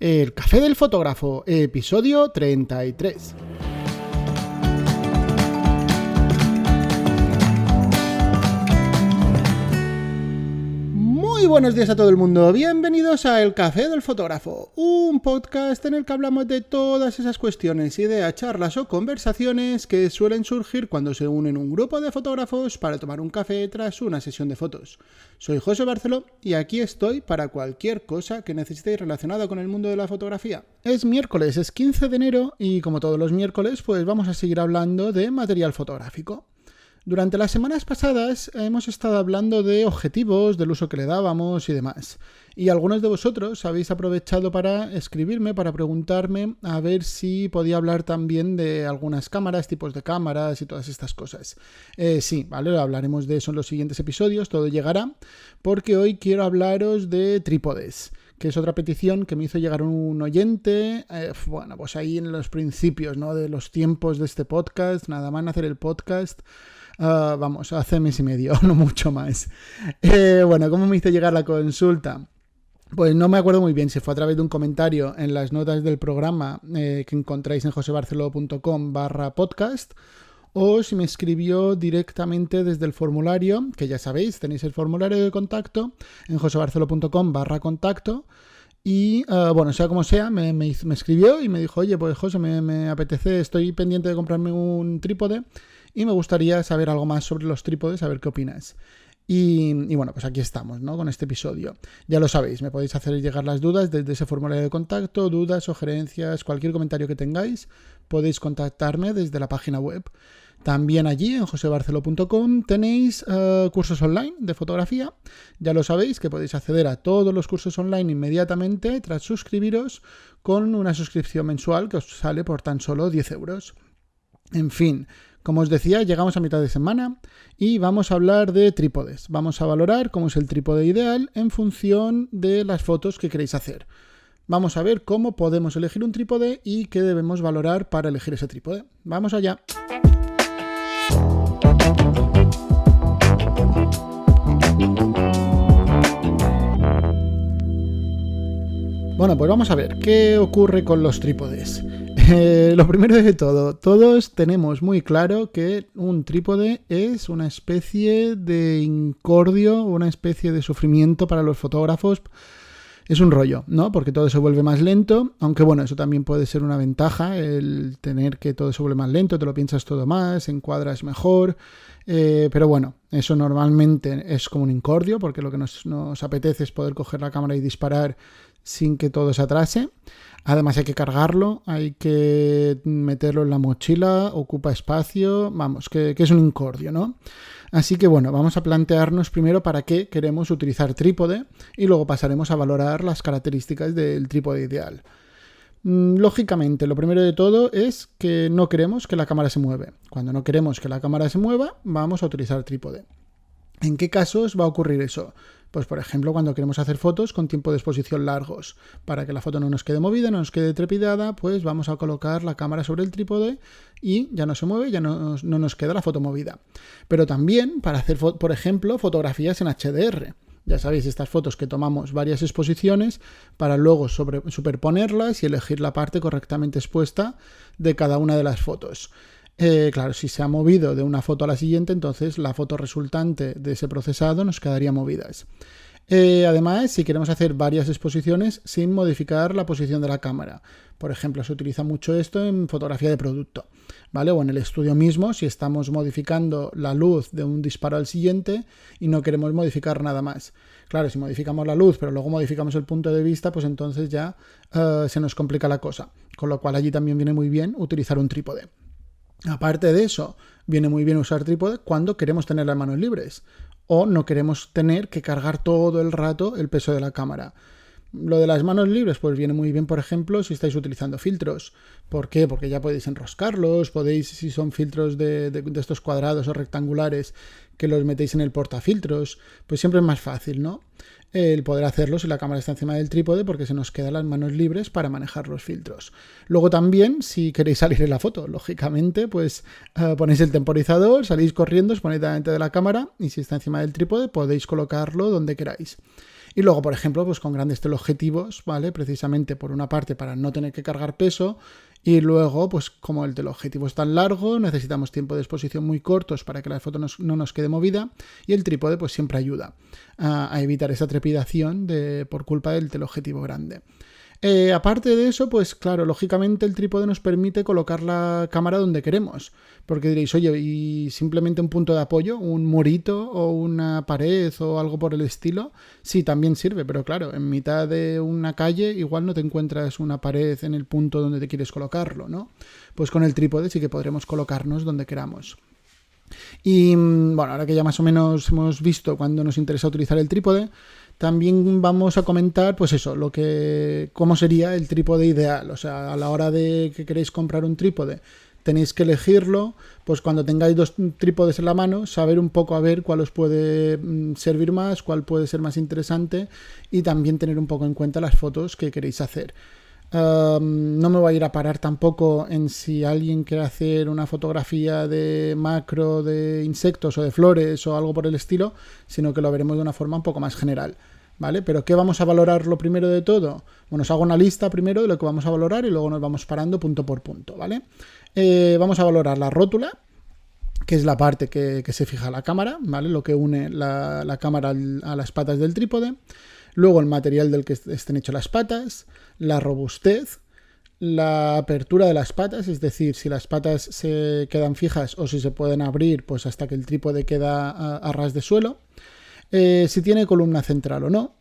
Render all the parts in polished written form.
El Café del Fotógrafo, episodio 33. Muy buenos días a todo el mundo, bienvenidos a El Café del Fotógrafo, un podcast en el que hablamos de todas esas cuestiones, ideas, charlas o conversaciones que suelen surgir cuando se unen un grupo de fotógrafos para tomar un café tras una sesión de fotos. Soy José Barceló y aquí estoy para cualquier cosa que necesitéis relacionada con el mundo de la fotografía. Es miércoles, es 15 de enero y como todos los miércoles pues vamos a seguir hablando de material fotográfico. Durante las semanas pasadas hemos estado hablando de objetivos, del uso que le dábamos y demás. Y algunos de vosotros habéis aprovechado para escribirme, para preguntarme a ver si podía hablar también de algunas cámaras, tipos de cámaras y todas estas cosas. Sí, vale, hablaremos de eso en los siguientes episodios, todo llegará, porque hoy quiero hablaros de trípodes, que es otra petición que me hizo llegar un oyente, bueno, pues ahí en los principios, ¿no?, de los tiempos de este podcast, nada más hacer el podcast. Vamos, hace mes y medio, no mucho más. Bueno, ¿cómo me hizo llegar la consulta? Pues no me acuerdo muy bien si fue a través de un comentario en las notas del programa que encontráis en josebarceló.com/podcast o si me escribió directamente desde el formulario, que ya sabéis, tenéis el formulario de contacto en josebarceló.com/contacto. Y bueno, sea como sea, me escribió y me dijo, oye, pues José, me apetece, estoy pendiente de comprarme un trípode y me gustaría saber algo más sobre los trípodes, a ver qué opinas. Y bueno, pues aquí estamos, ¿no?, con este episodio. Ya lo sabéis, me podéis hacer llegar las dudas desde ese formulario de contacto, dudas, sugerencias, cualquier comentario que tengáis, podéis contactarme desde la página web. También allí, en josebarceló.com, tenéis cursos online de fotografía. Ya lo sabéis que podéis acceder a todos los cursos online inmediatamente tras suscribiros con una suscripción mensual que os sale por tan solo 10 euros. En fin, como os decía, llegamos a mitad de semana y vamos a hablar de trípodes. Vamos a valorar cómo es el trípode ideal en función de las fotos que queréis hacer. Vamos a ver cómo podemos elegir un trípode y qué debemos valorar para elegir ese trípode. ¡Vamos allá! Bueno, pues vamos a ver qué ocurre con los trípodes. Lo primero de todo, todos tenemos muy claro que un trípode es una especie de incordio, una especie de sufrimiento para los fotógrafos. Es un rollo, ¿no? Porque todo se vuelve más lento, aunque bueno, eso también puede ser una ventaja, el tener que todo se vuelve más lento, te lo piensas todo más, encuadras mejor, pero bueno, eso normalmente es como un incordio, porque lo que nos apetece es poder coger la cámara y disparar sin que todo se atrase. Además hay que cargarlo, hay que meterlo en la mochila, ocupa espacio, vamos, que es un incordio, ¿no? Así que bueno, vamos a plantearnos primero para qué queremos utilizar trípode y luego pasaremos a valorar las características del trípode ideal. Lógicamente, lo primero de todo es que no queremos que la cámara se mueva. Cuando no queremos que la cámara se mueva, vamos a utilizar trípode. ¿En qué casos va a ocurrir eso? Pues por ejemplo cuando queremos hacer fotos con tiempo de exposición largos. Para que la foto no nos quede movida, no nos quede trepidada, pues vamos a colocar la cámara sobre el trípode y ya no se mueve, ya no nos queda la foto movida. Pero también para hacer, por ejemplo, fotografías en HDR. Ya sabéis, estas fotos que tomamos varias exposiciones para luego superponerlas y elegir la parte correctamente expuesta de cada una de las fotos. Claro, si se ha movido de una foto a la siguiente, entonces la foto resultante de ese procesado nos quedaría movidas. Además, si queremos hacer varias exposiciones sin modificar la posición de la cámara. Por ejemplo, se utiliza mucho esto en fotografía de producto, ¿vale? O en el estudio mismo, si estamos modificando la luz de un disparo al siguiente y no queremos modificar nada más. Claro, si modificamos la luz, pero luego modificamos el punto de vista, pues entonces ya se nos complica la cosa. Con lo cual allí también viene muy bien utilizar un trípode. Aparte de eso, viene muy bien usar trípode cuando queremos tener las manos libres o no queremos tener que cargar todo el rato el peso de la cámara. Lo de las manos libres pues viene muy bien, por ejemplo, si estáis utilizando filtros. ¿Por qué? Porque ya podéis enroscarlos, podéis, si son filtros de estos cuadrados o rectangulares, que los metéis en el portafiltros, pues siempre es más fácil, ¿no? El poder hacerlo si la cámara está encima del trípode porque se nos quedan las manos libres para manejar los filtros. Luego también, si queréis salir en la foto, lógicamente, pues ponéis el temporizador, salís corriendo, os ponéis delante de la cámara y si está encima del trípode podéis colocarlo donde queráis. Y luego, por ejemplo, pues con grandes teleobjetivos, ¿vale? Precisamente por una parte para no tener que cargar peso, y luego, pues como el teleobjetivo es tan largo, necesitamos tiempo de exposición muy cortos para que la foto no nos quede movida, y el trípode pues siempre ayuda a evitar esa trepidación por culpa del teleobjetivo grande. Aparte de eso, pues claro, lógicamente el trípode nos permite colocar la cámara donde queremos, porque diréis, oye, ¿y simplemente un punto de apoyo, un murito o una pared o algo por el estilo? Sí, también sirve, pero claro, en mitad de una calle igual no te encuentras una pared en el punto donde te quieres colocarlo, ¿no? Pues con el trípode sí que podremos colocarnos donde queramos. Y bueno, ahora que ya más o menos hemos visto cuándo nos interesa utilizar el trípode, también vamos a comentar, pues eso, cómo sería el trípode ideal. O sea, a la hora de que queréis comprar un trípode, tenéis que elegirlo, pues cuando tengáis 2 trípodes en la mano, saber un poco a ver cuál os puede servir más, cuál puede ser más interesante, y también tener un poco en cuenta las fotos que queréis hacer. No me voy a ir a parar tampoco en si alguien quiere hacer una fotografía de macro, de insectos o de flores o algo por el estilo, sino que lo veremos de una forma un poco más general, ¿vale? Pero ¿qué vamos a valorar lo primero de todo? Bueno, os hago una lista primero de lo que vamos a valorar y luego nos vamos parando punto por punto, ¿vale? Vamos a valorar la rótula, que es la parte que se fija a la cámara, ¿vale? Lo que une la cámara a las patas del trípode. Luego el material del que estén hechas las patas, la robustez, la apertura de las patas, es decir, si las patas se quedan fijas o si se pueden abrir pues hasta que el trípode queda a ras de suelo, si tiene columna central o no,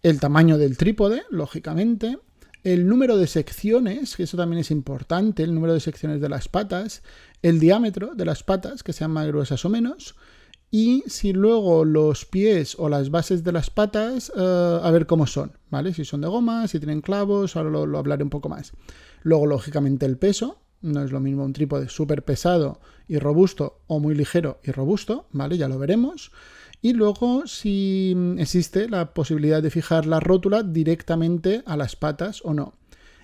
el tamaño del trípode, lógicamente, el número de secciones, que eso también es importante, el número de secciones de las patas, el diámetro de las patas, que sean más gruesas o menos, y si luego los pies o las bases de las patas, a ver cómo son, ¿vale? Si son de goma, si tienen clavos, ahora lo hablaré un poco más. Luego, lógicamente, el peso. No es lo mismo un trípode súper pesado y robusto o muy ligero y robusto, ¿vale? Ya lo veremos. Y luego, si existe la posibilidad de fijar la rótula directamente a las patas o no.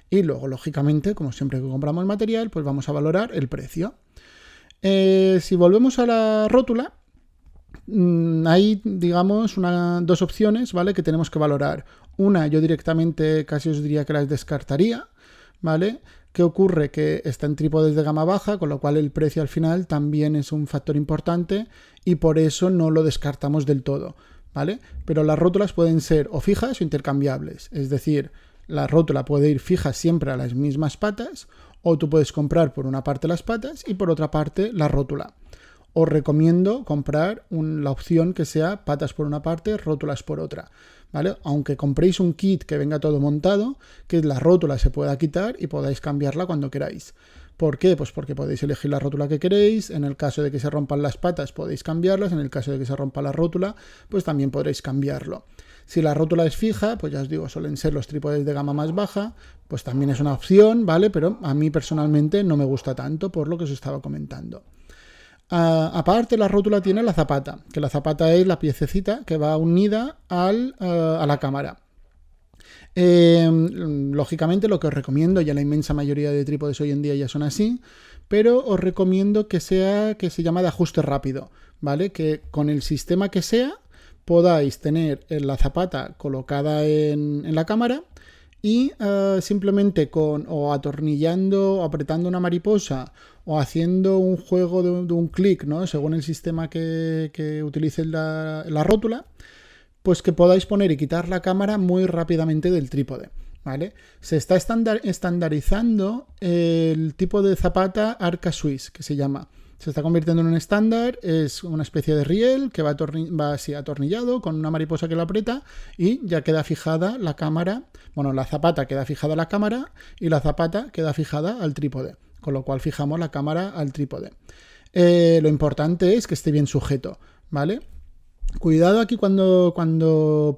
Y luego, lógicamente, como siempre que compramos material, pues vamos a valorar el precio. Si volvemos a la rótula, hay, digamos, dos opciones, ¿vale? Que tenemos que valorar. Una, yo directamente casi os diría que las descartaría, ¿vale? ¿Qué ocurre? Que está en trípodes de gama baja, con lo cual el precio al final también es un factor importante y por eso no lo descartamos del todo, ¿vale? Pero las rótulas pueden ser o fijas o intercambiables, es decir, la rótula puede ir fija siempre a las mismas patas o tú puedes comprar por una parte las patas y por otra parte la rótula. Os recomiendo comprar la opción que sea patas por una parte, rótulas por otra, ¿vale? Aunque compréis un kit que venga todo montado, que la rótula se pueda quitar y podáis cambiarla cuando queráis. ¿Por qué? Pues porque podéis elegir la rótula que queréis, en el caso de que se rompan las patas podéis cambiarlas, en el caso de que se rompa la rótula, pues también podréis cambiarlo. Si la rótula es fija, pues ya os digo, suelen ser los trípodes de gama más baja, pues también es una opción, ¿vale? Pero a mí personalmente no me gusta tanto por lo que os estaba comentando. Aparte, la rótula tiene la zapata, que la zapata es la piececita que va unida a la cámara. Lógicamente, lo que os recomiendo, ya la inmensa mayoría de trípodes hoy en día ya son así, pero os recomiendo que se llama de ajuste rápido, ¿vale? Que con el sistema que sea podáis tener la zapata colocada en la cámara y simplemente o atornillando o apretando una mariposa o haciendo un juego de un clic, ¿no? Según el sistema que utilice la rótula, pues que podáis poner y quitar la cámara muy rápidamente del trípode, ¿vale? Se está estandarizando el tipo de zapata Arca Swiss, que se llama. Se está convirtiendo en un estándar, es una especie de riel que va así atornillado con una mariposa que lo aprieta y ya queda fijada la cámara, bueno, la zapata queda fijada a la cámara y la zapata queda fijada al trípode, con lo cual fijamos la cámara al trípode. Lo importante es que esté bien sujeto, ¿vale? Cuidado aquí cuando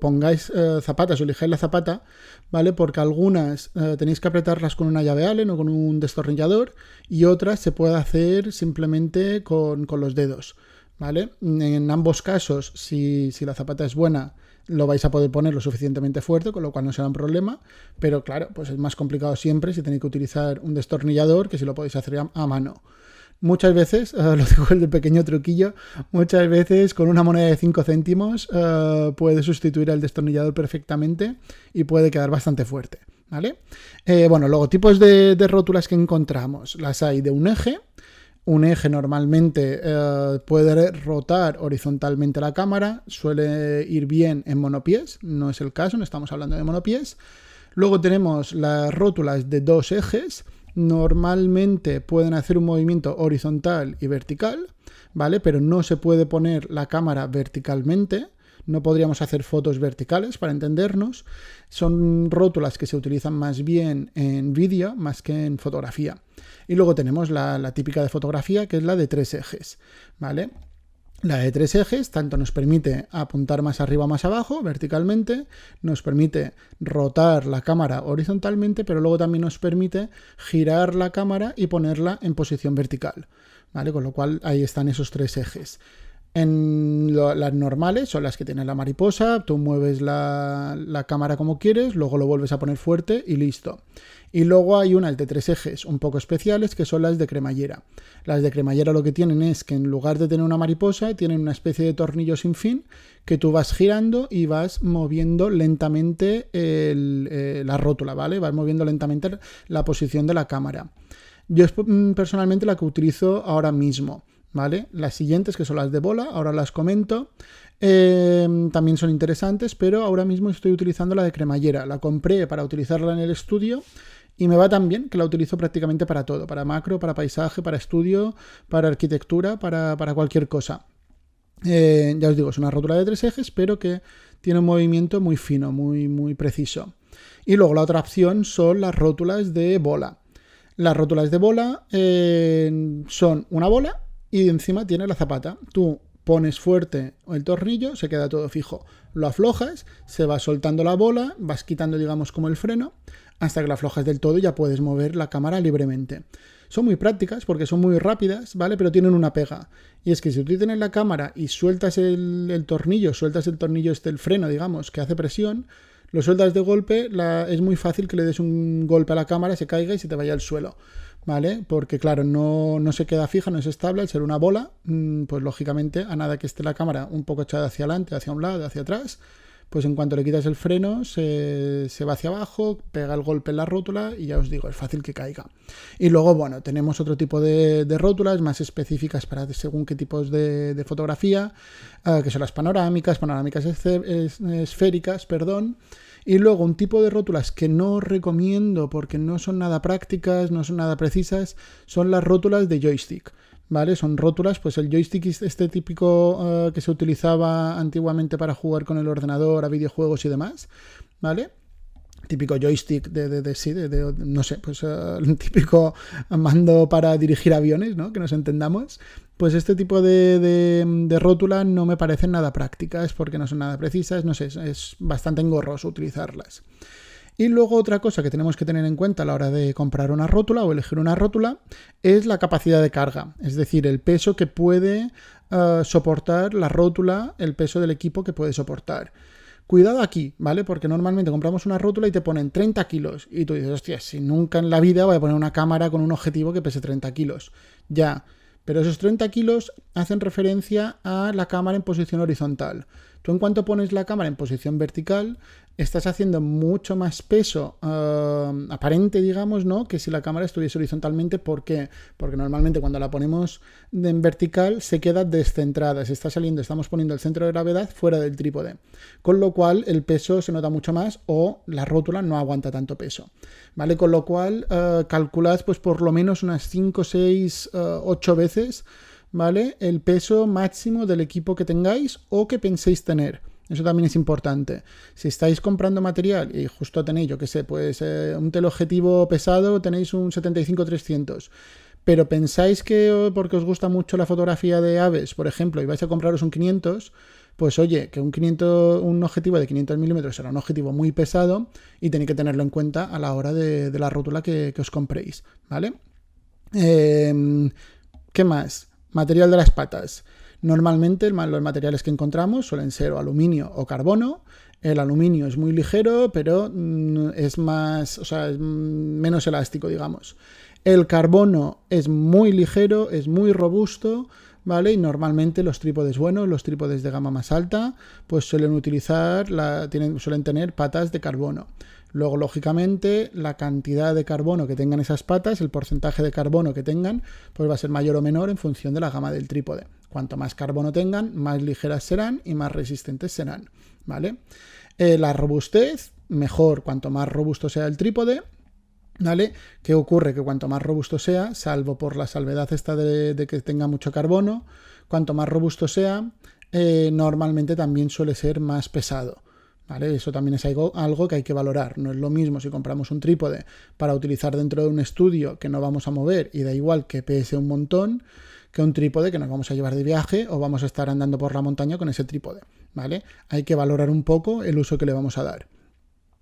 pongáis zapatas o elijáis la zapata, ¿vale? Porque algunas tenéis que apretarlas con una llave Allen o con un destornillador y otras se puede hacer simplemente con los dedos, ¿vale? En ambos casos, si la zapata es buena, lo vais a poder poner lo suficientemente fuerte, con lo cual no será un problema, pero claro, pues es más complicado siempre si tenéis que utilizar un destornillador que si lo podéis hacer a mano. Muchas veces, lo digo el pequeño truquillo, muchas veces con una moneda de 5 céntimos puedes sustituir al destornillador perfectamente y puede quedar bastante fuerte, ¿vale? Bueno, luego tipos de rótulas que encontramos. Las hay de un eje. Un eje normalmente puede rotar horizontalmente la cámara, suele ir bien en monopiés, no es el caso, no estamos hablando de monopiés. Luego tenemos las rótulas de 2 ejes. Normalmente pueden hacer un movimiento horizontal y vertical, ¿vale? Pero no se puede poner la cámara verticalmente. No podríamos hacer fotos verticales, para entendernos. Son rótulas que se utilizan más bien en vídeo, más que en fotografía. Y luego tenemos la típica de fotografía, que es la de 3 ejes, ¿vale? La de 3 ejes tanto nos permite apuntar más arriba o más abajo, verticalmente, nos permite rotar la cámara horizontalmente, pero luego también nos permite girar la cámara y ponerla en posición vertical, ¿vale? Con lo cual ahí están esos 3 ejes. Las normales son las que tienen la mariposa, tú mueves la cámara como quieres, luego lo vuelves a poner fuerte y listo. Y luego hay unas de 3 ejes un poco especiales que son las de cremallera. Las de cremallera lo que tienen es que en lugar de tener una mariposa, tienen una especie de tornillo sin fin que tú vas girando y vas moviendo lentamente la rótula, ¿vale? Vas moviendo lentamente la posición de la cámara. Yo es personalmente la que utilizo ahora mismo, ¿vale? Las siguientes, que son las de bola, ahora las comento. También son interesantes, pero ahora mismo estoy utilizando la de cremallera. La compré para utilizarla en el estudio y me va tan bien que la utilizo prácticamente para todo, para macro, para paisaje, para estudio, para arquitectura, para cualquier cosa. Ya os digo, es una rótula de 3 ejes, pero que tiene un movimiento muy fino, muy preciso. Y luego la otra opción son las rótulas de bola. Las rótulas de bola son una bola y encima tiene la zapata. Tú pones fuerte el tornillo, se queda todo fijo. Lo aflojas, se va soltando la bola, vas quitando, digamos, como el freno, hasta que lo aflojas del todo y ya puedes mover la cámara libremente. Son muy prácticas porque son muy rápidas, ¿vale? Pero tienen una pega. Y es que si tú tienes la cámara y sueltas el tornillo, el freno, digamos, que hace presión, lo sueltas de golpe, es muy fácil que le des un golpe a la cámara, se caiga y se te vaya al suelo, ¿vale? Porque claro, no se queda fija, no es estable, al ser una bola, pues lógicamente a nada que esté la cámara un poco echada hacia adelante, hacia un lado, hacia atrás, pues en cuanto le quitas el freno se va hacia abajo, pega el golpe en la rótula y ya os digo, es fácil que caiga. Y luego, bueno, tenemos otro tipo de rótulas más específicas para según qué tipos de fotografía, que son las panorámicas esféricas, perdón. Y luego un tipo de rótulas que no recomiendo porque no son nada prácticas, no son nada precisas, son las rótulas de joystick, ¿vale? Son rótulas, pues el joystick es este típico que se utilizaba antiguamente para jugar con el ordenador a videojuegos y demás, ¿vale? Típico joystick no sé, pues el típico mando para dirigir aviones, ¿no? Que nos entendamos. Pues este tipo de rótula no me parecen nada prácticas porque no son nada precisas, no sé, es bastante engorroso utilizarlas. Y luego otra cosa que tenemos que tener en cuenta a la hora de comprar una rótula o elegir una rótula es la capacidad de carga, es decir, el peso que puede soportar la rótula, el peso del equipo que puede soportar. Cuidado aquí, ¿vale? Porque normalmente compramos una rótula y te ponen 30 kilos y tú dices, hostia, si nunca en la vida voy a poner una cámara con un objetivo que pese 30 kilos. Ya, pero esos 30 kilos hacen referencia a la cámara en posición horizontal. Tú en cuanto pones la cámara en posición vertical, estás haciendo mucho más peso aparente, digamos, ¿no? Que si la cámara estuviese horizontalmente. ¿Por qué? Porque normalmente cuando la ponemos en vertical se queda descentrada, se está saliendo, estamos poniendo el centro de gravedad fuera del trípode. Con lo cual el peso se nota mucho más o la rótula no aguanta tanto peso, ¿vale? Con lo cual calculad pues por lo menos unas 5, 6, 8 veces, ¿vale? El peso máximo del equipo que tengáis o que penséis tener. Eso también es importante. Si estáis comprando material y justo tenéis, yo qué sé, pues un teleobjetivo pesado, tenéis un 75-300, pero pensáis que porque os gusta mucho la fotografía de aves, por ejemplo, y vais a compraros un 500, pues oye, que un objetivo de 500 milímetros será un objetivo muy pesado y tenéis que tenerlo en cuenta a la hora de la rótula que os compréis, ¿vale? ¿Qué más? Material de las patas. Normalmente los materiales que encontramos suelen ser o aluminio o carbono. El aluminio es muy ligero, pero es más, o sea, es menos elástico, digamos. El carbono es muy ligero, es muy robusto, ¿vale? Y normalmente los trípodes buenos, los trípodes de gama más alta, pues suelen suelen tener patas de carbono. Luego, lógicamente, la cantidad de carbono que tengan esas patas, el porcentaje de carbono que tengan, pues va a ser mayor o menor en función de la gama del trípode. Cuanto más carbono tengan, más ligeras serán y más resistentes serán, ¿vale? La robustez, mejor cuanto más robusto sea el trípode, ¿vale? ¿Qué ocurre? Que cuanto más robusto sea, salvo por la salvedad esta de que tenga mucho carbono, cuanto más robusto sea, normalmente también suele ser más pesado, ¿vale? Eso también es algo que hay que valorar. No es lo mismo si compramos un trípode para utilizar dentro de un estudio que no vamos a mover y da igual que pese un montón, que un trípode que nos vamos a llevar de viaje o vamos a estar andando por la montaña con ese trípode, ¿vale? Hay que valorar un poco el uso que le vamos a dar.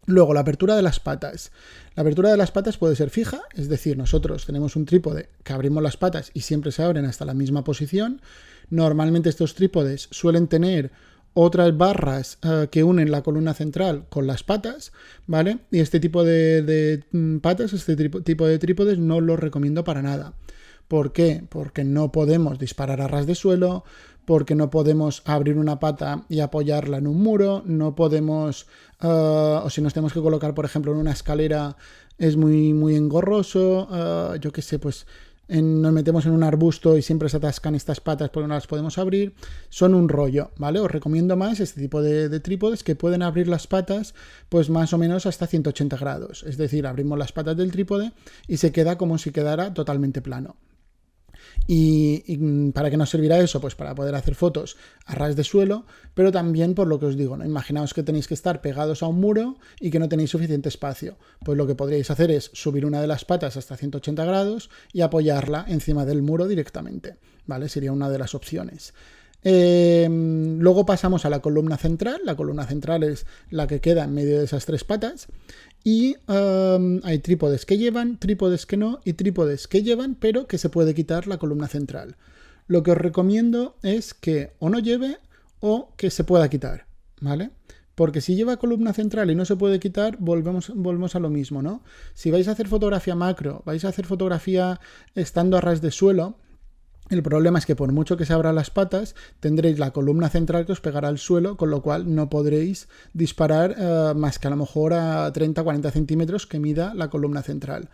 Luego, la apertura de las patas. La apertura de las patas puede ser fija, es decir, nosotros tenemos un trípode que abrimos las patas y siempre se abren hasta la misma posición. Normalmente estos trípodes suelen tener otras barras que unen la columna central con las patas, ¿vale? Y este tipo de patas, este tipo de trípodes no los recomiendo para nada. ¿Por qué? Porque no podemos disparar a ras de suelo, porque no podemos abrir una pata y apoyarla en un muro, no podemos, o si nos tenemos que colocar, por ejemplo, en una escalera, es muy, muy engorroso, yo qué sé, pues nos metemos en un arbusto y siempre se atascan estas patas porque no las podemos abrir, son un rollo, ¿vale? Os recomiendo más este tipo de trípodes que pueden abrir las patas pues más o menos hasta 180 grados, es decir, abrimos las patas del trípode y se queda como si quedara totalmente plano. ¿Y para qué nos servirá eso? Pues para poder hacer fotos a ras de suelo, pero también por lo que os digo, ¿no? Imaginaos que tenéis que estar pegados a un muro y que no tenéis suficiente espacio. Pues lo que podríais hacer es subir una de las patas hasta 180 grados y apoyarla encima del muro directamente, ¿vale? Sería una de las opciones. Luego pasamos a la columna central. La columna central es la que queda en medio de esas tres patas. Y hay trípodes que llevan, trípodes que no y trípodes que llevan, pero que se puede quitar la columna central. Lo que os recomiendo es que o no lleve o que se pueda quitar, ¿vale? Porque si lleva columna central y no se puede quitar, volvemos a lo mismo, ¿no? Si vais a hacer fotografía macro, vais a hacer fotografía estando a ras de suelo, el problema es que por mucho que se abran las patas, tendréis la columna central que os pegará al suelo, con lo cual no podréis disparar más que a lo mejor a 30-40 centímetros que mida la columna central.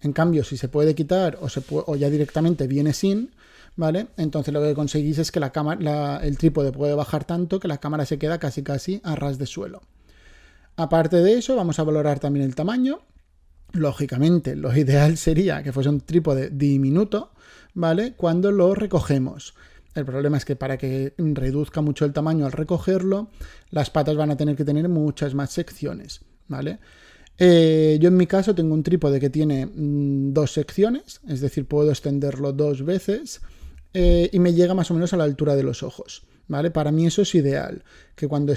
En cambio, si se puede quitar o ya directamente viene sin, ¿vale? Entonces lo que conseguís es que el trípode puede bajar tanto que la cámara se queda casi a ras de suelo. Aparte de eso, vamos a valorar también el tamaño. Lógicamente, lo ideal sería que fuese un trípode diminuto, ¿vale? Cuando lo recogemos. El problema es que para que reduzca mucho el tamaño al recogerlo, las patas van a tener que tener muchas más secciones, ¿vale? Yo en mi caso tengo un trípode que tiene 2 secciones, es decir, puedo extenderlo 2 veces y me llega más o menos a la altura de los ojos, ¿vale? Para mí eso es ideal, que cuando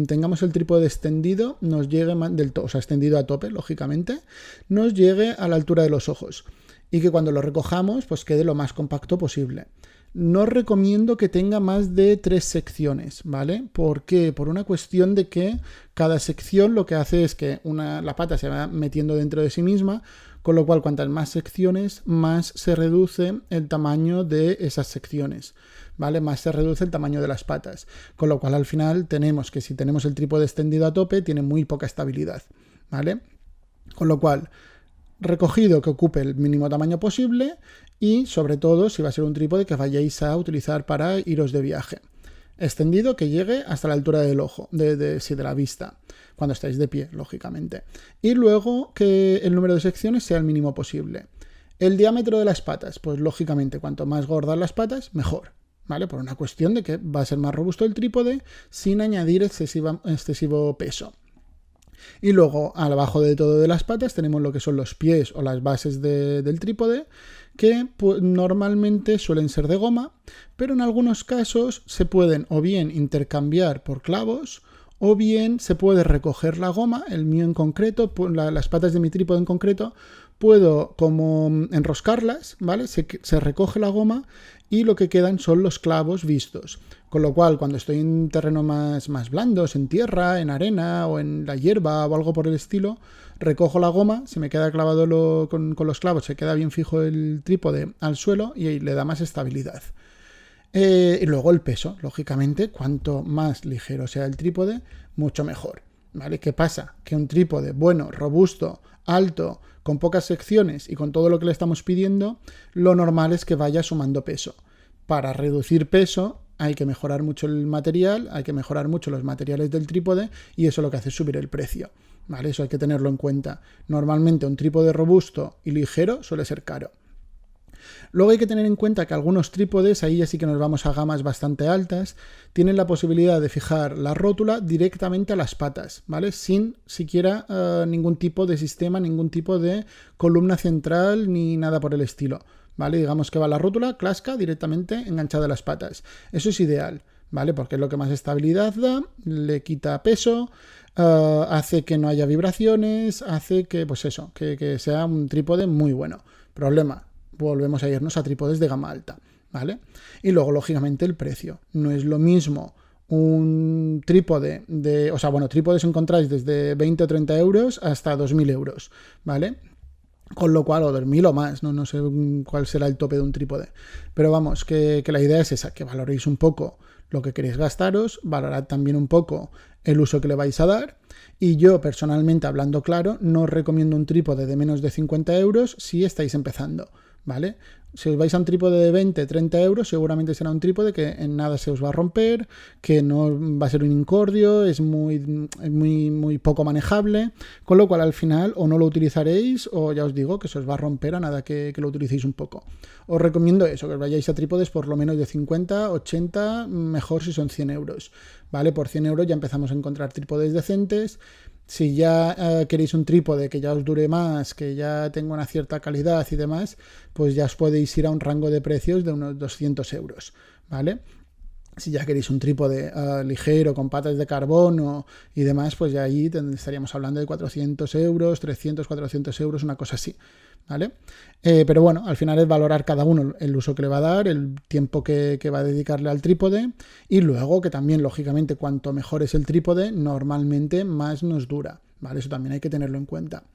tengamos el trípode extendido, nos llegue o sea, extendido a tope, lógicamente, nos llegue a la altura de los ojos. Y que cuando lo recojamos, pues quede lo más compacto posible. No recomiendo que tenga más de 3 secciones, ¿vale? ¿Por qué? Por una cuestión de que cada sección lo que hace es que la pata se va metiendo dentro de sí misma, con lo cual cuantas más secciones, más se reduce el tamaño de esas secciones, ¿vale? Más se reduce el tamaño de las patas, con lo cual al final tenemos que si tenemos el trípode extendido a tope, tiene muy poca estabilidad, ¿vale? Con lo cual, recogido que ocupe el mínimo tamaño posible y sobre todo si va a ser un trípode que vayáis a utilizar para iros de viaje. Extendido que llegue hasta la altura del ojo, de la vista, cuando estáis de pie, lógicamente. Y luego que el número de secciones sea el mínimo posible. El diámetro de las patas, pues lógicamente cuanto más gordas las patas, mejor, ¿vale? Por una cuestión de que va a ser más robusto el trípode sin añadir excesivo peso. Y luego, abajo de todo de las patas, tenemos lo que son los pies o las bases del trípode, que pues, normalmente suelen ser de goma, pero en algunos casos se pueden o bien intercambiar por clavos o bien se puede recoger la goma, el mío en concreto, las patas de mi trípode en concreto, puedo como enroscarlas, ¿vale? Se recoge la goma y lo que quedan son los clavos vistos. Con lo cual, cuando estoy en terreno más blandos, en tierra, en arena o en la hierba o algo por el estilo, recojo la goma, se me queda clavado con los clavos, se queda bien fijo el trípode al suelo y le da más estabilidad. Y luego el peso, lógicamente, cuanto más ligero sea el trípode, mucho mejor. ¿Vale? ¿Qué pasa? Que un trípode bueno, robusto, alto, con pocas secciones y con todo lo que le estamos pidiendo, lo normal es que vaya sumando peso. Para reducir peso hay que mejorar mucho el material, hay que mejorar mucho los materiales del trípode y eso lo que hace es subir el precio. ¿Vale? Eso hay que tenerlo en cuenta. Normalmente un trípode robusto y ligero suele ser caro. Luego hay que tener en cuenta que algunos trípodes, ahí ya sí que nos vamos a gamas bastante altas, tienen la posibilidad de fijar la rótula directamente a las patas, ¿vale? Sin siquiera ningún tipo de sistema, ningún tipo de columna central ni nada por el estilo, ¿vale? Digamos que va la rótula, clasca, directamente enganchada a las patas. Eso es ideal, ¿vale? Porque es lo que más estabilidad da, le quita peso, hace que no haya vibraciones, hace que, pues eso, que sea un trípode muy bueno. Problema, volvemos a irnos a trípodes de gama alta, ¿vale? Y luego, lógicamente, el precio. No es lo mismo un trípode trípodes encontráis desde 20 o 30 euros hasta 2.000 euros, ¿vale? Con lo cual, o 2.000 o más, no sé cuál será el tope de un trípode. Pero vamos, que la idea es esa, que valoréis un poco lo que queréis gastaros, valorad también un poco el uso que le vais a dar. Y yo, personalmente, hablando claro, no os recomiendo un trípode de menos de 50 euros si estáis empezando, ¿vale? Si os vais a un trípode de 20, 30 euros, seguramente será un trípode que en nada se os va a romper, que no va a ser un incordio, es muy poco manejable, con lo cual al final o no lo utilizaréis o ya os digo que se os va a romper a nada que lo utilicéis un poco. Os recomiendo eso, que os vayáis a trípodes por lo menos de 50, 80, mejor si son 100 euros, ¿vale? Por 100 euros ya empezamos a encontrar trípodes decentes. Si ya queréis un trípode que ya os dure más, que ya tenga una cierta calidad y demás, pues ya os podéis ir a un rango de precios de unos 200 euros, ¿vale? Si ya queréis un trípode ligero, con patas de carbono y demás, pues ya ahí estaríamos hablando de 400 euros, 300, 400 euros, una cosa así, ¿vale? Pero bueno, al final es valorar cada uno el uso que le va a dar, el tiempo que va a dedicarle al trípode y luego que también, lógicamente, cuanto mejor es el trípode, normalmente más nos dura, ¿vale? Eso también hay que tenerlo en cuenta.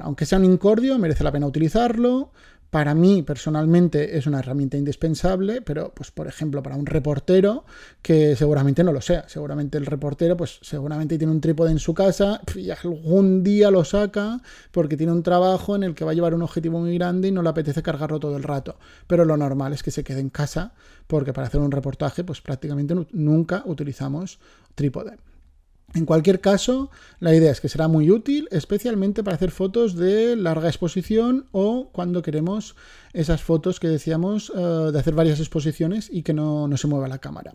Aunque sea un incordio, merece la pena utilizarlo. Para mí, personalmente, es una herramienta indispensable, pero, pues, por ejemplo, para un reportero, que seguramente no lo sea. Seguramente el reportero, pues, seguramente tiene un trípode en su casa y algún día lo saca porque tiene un trabajo en el que va a llevar un objetivo muy grande y no le apetece cargarlo todo el rato. Pero lo normal es que se quede en casa porque para hacer un reportaje, pues, prácticamente nunca utilizamos trípode. En cualquier caso, la idea es que será muy útil, especialmente para hacer fotos de larga exposición o cuando queremos esas fotos que decíamos de hacer varias exposiciones y que no se mueva la cámara.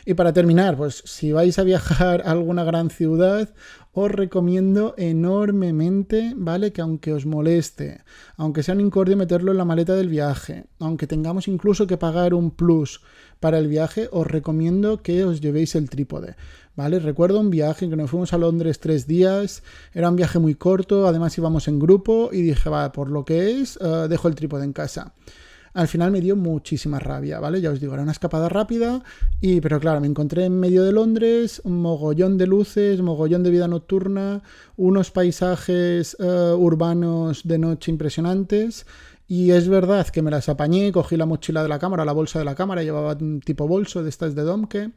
Y para terminar, pues si vais a viajar a alguna gran ciudad, os recomiendo enormemente, ¿vale? Que aunque os moleste, aunque sea un incordio meterlo en la maleta del viaje, aunque tengamos incluso que pagar un plus para el viaje, os recomiendo que os llevéis el trípode, ¿vale? Recuerdo un viaje en que nos fuimos a Londres 3 días, era un viaje muy corto, además íbamos en grupo y dije, va, por lo que es, dejo el trípode en casa. Al final me dio muchísima rabia, ¿vale? Ya os digo, era una escapada rápida, pero claro, me encontré en medio de Londres, un mogollón de luces, mogollón de vida nocturna, unos paisajes urbanos de noche impresionantes. Y es verdad que me las apañé, cogí la mochila de la cámara, la bolsa de la cámara, llevaba un tipo bolso de estas de Domke,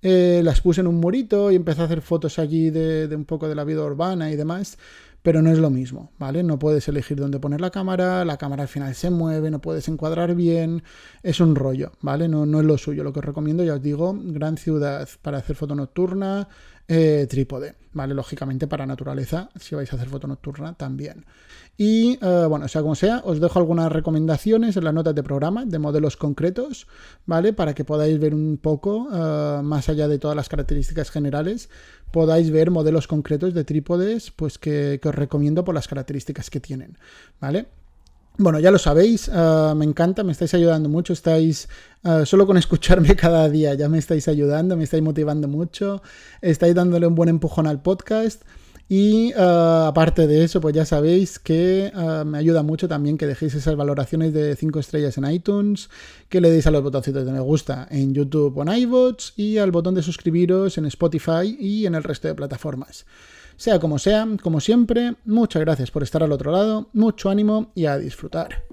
las puse en un murito y empecé a hacer fotos allí de un poco de la vida urbana y demás, pero no es lo mismo, ¿vale? No puedes elegir dónde poner la cámara al final se mueve, no puedes encuadrar bien, es un rollo, ¿vale? No es lo suyo. Lo que os recomiendo, ya os digo, gran ciudad para hacer foto nocturna, trípode, ¿vale? Lógicamente para naturaleza, si vais a hacer foto nocturna también. Y sea como sea, os dejo algunas recomendaciones en las notas de programa de modelos concretos, ¿vale? Para que podáis ver un poco, más allá de todas las características generales, podáis ver modelos concretos de trípodes, pues que os recomiendo por las características que tienen, ¿vale? Bueno, ya lo sabéis, me encanta, me estáis ayudando mucho, solo con escucharme cada día ya me estáis ayudando, me estáis motivando mucho, estáis dándole un buen empujón al podcast y aparte de eso, pues ya sabéis que me ayuda mucho también que dejéis esas valoraciones de 5 estrellas en iTunes, que le deis a los botoncitos de me gusta en YouTube o en iVoox y al botón de suscribiros en Spotify y en el resto de plataformas. Sea, como siempre, muchas gracias por estar al otro lado, mucho ánimo y a disfrutar.